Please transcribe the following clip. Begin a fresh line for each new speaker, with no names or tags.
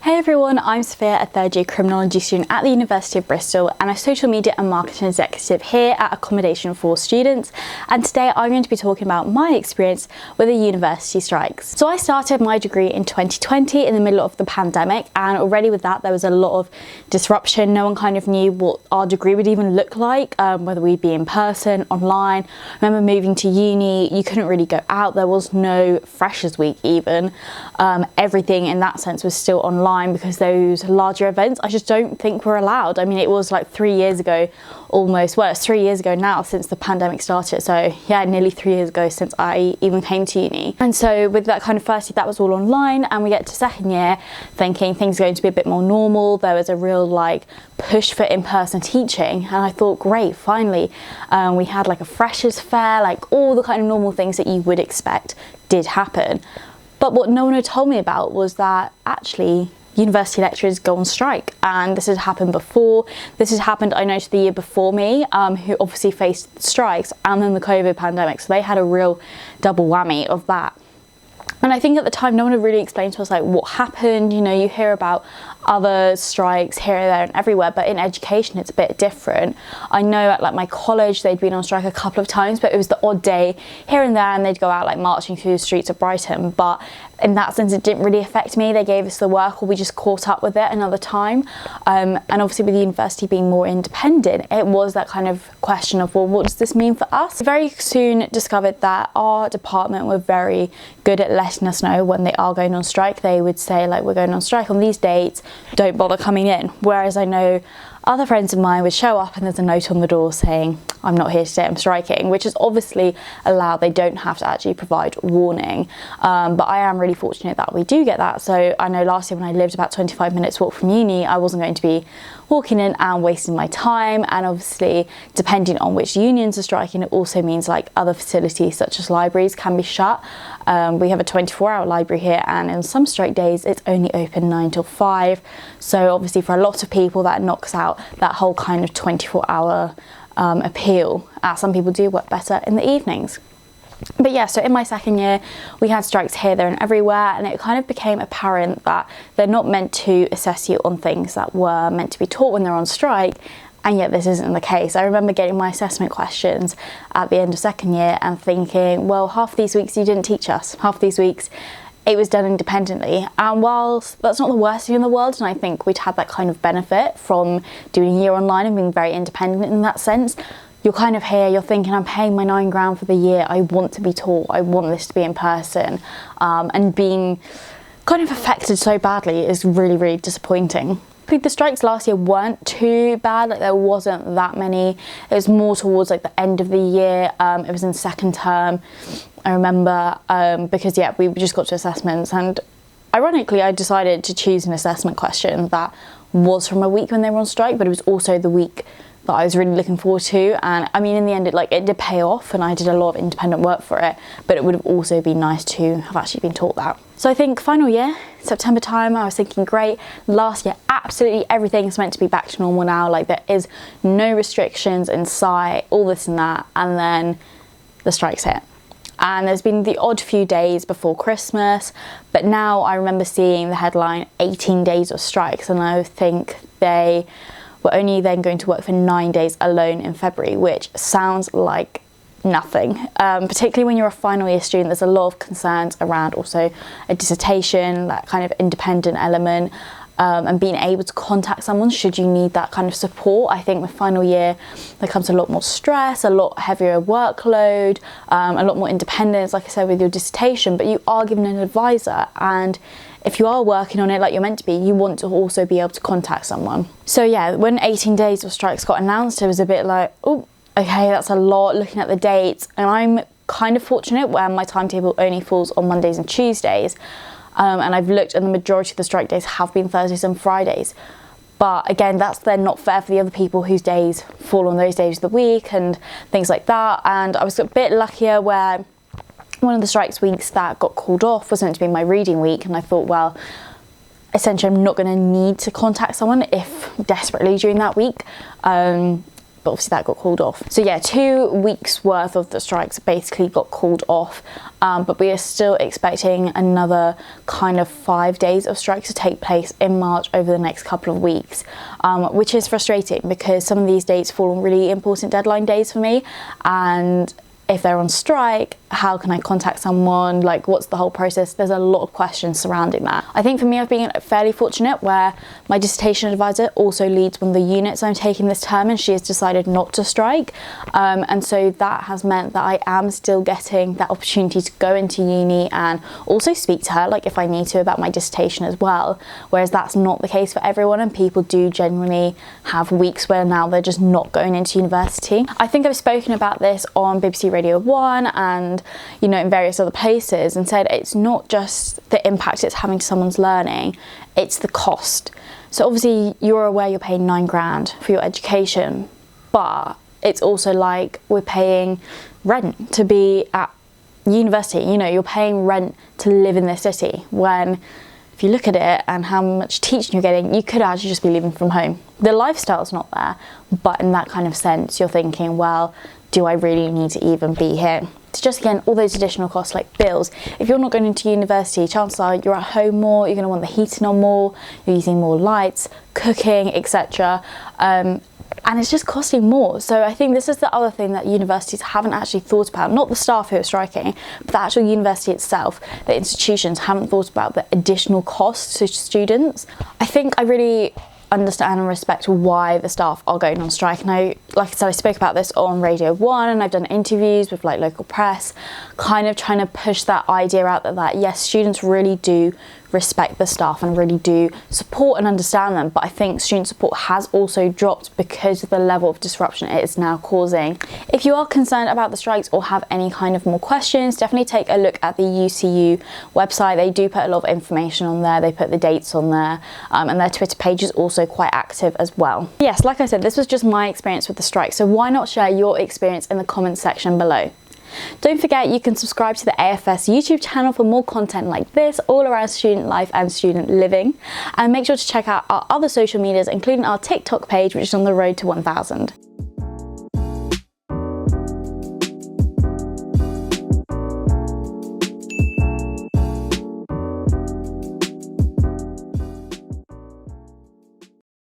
Hey everyone, I'm Sophia, a third year criminology student at the University of Bristol and a social media and marketing executive here at Accommodation for Students. And today I'm going to be talking about my experience with the university strikes. So I started my degree in 2020 in the middle of the pandemic, and already with that there was a lot of disruption. No one kind of knew what our degree would even look like, whether we'd be in person, online. I remember moving to uni, you couldn't really go out, there was no freshers week even. Everything in that sense was still online because those larger events I just don't think were allowed. I mean, it was like 3 years ago almost, well, it's 3 years ago now since the pandemic started, so yeah, nearly 3 years ago since I even came to uni. And so with that kind of first year, that was all online, and we get to second year thinking things are going to be a bit more normal. There was a real like push for in-person teaching, and I thought, great, finally. We had like a freshers fair, like all the kind of normal things that you would expect did happen. But what no one had told me about was that actually university lecturers go on strike, and this has happened before. This has happened, I noticed, the year before me, who obviously faced strikes and then the COVID pandemic, so they had a real double whammy of that. And I think at the time no one had really explained to us like what happened. You know, you hear about other strikes here, there and everywhere, but in education it's a bit different. I know at like my college they'd been on strike a couple of times, but it was the odd day here and there, and they'd go out like marching through the streets of Brighton. But in that sense it didn't really affect me. They gave us the work, or we just caught up with it another time. And obviously with the university being more independent, it was that kind of question of, well, what does this mean for us? Very soon discovered that our department were very good at letting us know when they are going on strike. They would say like, we're going on strike on these dates, don't bother coming in. Whereas I know other friends of mine would show up and there's a note on the door saying, I'm not here today, I'm striking, which is obviously allowed. They don't have to actually provide warning. But I am really fortunate that we do get that. So I know last year when I lived about 25 minutes walk from uni, I wasn't going to be walking in and wasting my time. And obviously, depending on which unions are striking, it also means like other facilities such as libraries can be shut. We have a 24-hour library here, and on some strike days it's only open 9 till 5. So obviously for a lot of people that knocks out that whole kind of 24-hour appeal. Some people do work better in the evenings. But yeah, so in my second year, we had strikes here, there and everywhere, and it kind of became apparent that they're not meant to assess you on things that were meant to be taught when they're on strike, and yet this isn't the case. I remember getting my assessment questions at the end of second year and thinking, well, half these weeks you didn't teach us, half these weeks it was done independently. And whilst that's not the worst thing in the world, and I think we'd had that kind of benefit from doing a year online and being very independent in that sense, you're kind of here, you're thinking, I'm paying my £9,000 for the year, I want to be taught, I want this to be in person, and being kind of affected so badly is really, really disappointing. The strikes last year weren't too bad, like there wasn't that many. It was more towards like the end of the year. It was in second term, I remember, because yeah, we just got to assessments, and ironically I decided to choose an assessment question that was from a week when they were on strike, but it was also the week that I was really looking forward to. And I mean, in the end it did pay off, and I did a lot of independent work for it, but it would have also been nice to have actually been taught that. So I think final year, September time, I was thinking, great, last year absolutely everything's meant to be back to normal now, like there is no restrictions in sight, all this and that, and then the strikes hit. And there's been the odd few days before Christmas, but now I remember seeing the headline 18 days of strikes, and I think they were only then going to work for 9 days alone in February, which sounds like nothing. Particularly when you're a final year student, there's a lot of concerns around also a dissertation, that kind of independent element, and being able to contact someone should you need that kind of support. I think with final year there comes a lot more stress, a lot heavier workload, a lot more independence, like I said, with your dissertation, but you are given an advisor, and if you are working on it like you're meant to be, you want to also be able to contact someone. So yeah, when 18 days of strikes got announced, it was a bit like, oh, okay, that's a lot, looking at the dates. And I'm kind of fortunate where my timetable only falls on Mondays and Tuesdays. And I've looked, and the majority of the strike days have been Thursdays and Fridays. But again, that's then not fair for the other people whose days fall on those days of the week and things like that. And I was a bit luckier where one of the strikes weeks that got called off was meant to be my reading week, and I thought, well, essentially I'm not going to need to contact someone if desperately during that week. but obviously that got called off. So yeah, 2 weeks worth of the strikes basically got called off, but we are still expecting another kind of 5 days of strikes to take place in March over the next couple of weeks, which is frustrating because some of these dates fall on really important deadline days for me, and if they're on strike, how can I contact someone? Like, what's the whole process? There's a lot of questions surrounding that. I think for me, I've been fairly fortunate where my dissertation advisor also leads one of the units I'm taking this term, and she has decided not to strike. And so that has meant that I am still getting that opportunity to go into uni and also speak to her, like if I need to, about my dissertation as well. Whereas that's not the case for everyone, and people do genuinely have weeks where now they're just not going into university. I think I've spoken about this on BBC Radio 1 and in various other places, and said it's not just the impact it's having to someone's learning, it's the cost. So obviously you're aware you're paying £9,000 for your education, but it's also like we're paying rent to be at university. You're paying rent to live in this city, when if you look at it and how much teaching you're getting, you could actually just be living from home. The lifestyle's not there, but in that kind of sense, you're thinking, well, do I really need to even be here? It's just, again, all those additional costs like bills. If you're not going into university, chances are you're at home more, you're going to want the heating on more, you're using more lights, cooking, etc. And it's just costing more. So I think this is the other thing that universities haven't actually thought about, not the staff who are striking, but the actual university itself, the institutions haven't thought about the additional costs to students. I think I really understand and respect why the staff are going on strike, and like I said, I spoke about this on Radio 1, and I've done interviews with like local press, kind of trying to push that idea out that yes, students really do respect the staff and really do support and understand them, but I think student support has also dropped because of the level of disruption it is now causing. If you are concerned about the strikes or have any kind of more questions, definitely take a look at the UCU website. They do put a lot of information on there, they put the dates on there, and their Twitter page is also quite active as well. Yes, like I said, this was just my experience with the strike, so why not share your experience in the comments section below. Don't forget you can subscribe to the AFS YouTube channel for more content like this all around student life and student living, and make sure to check out our other social medias, including our TikTok page, which is on the road to 1,000.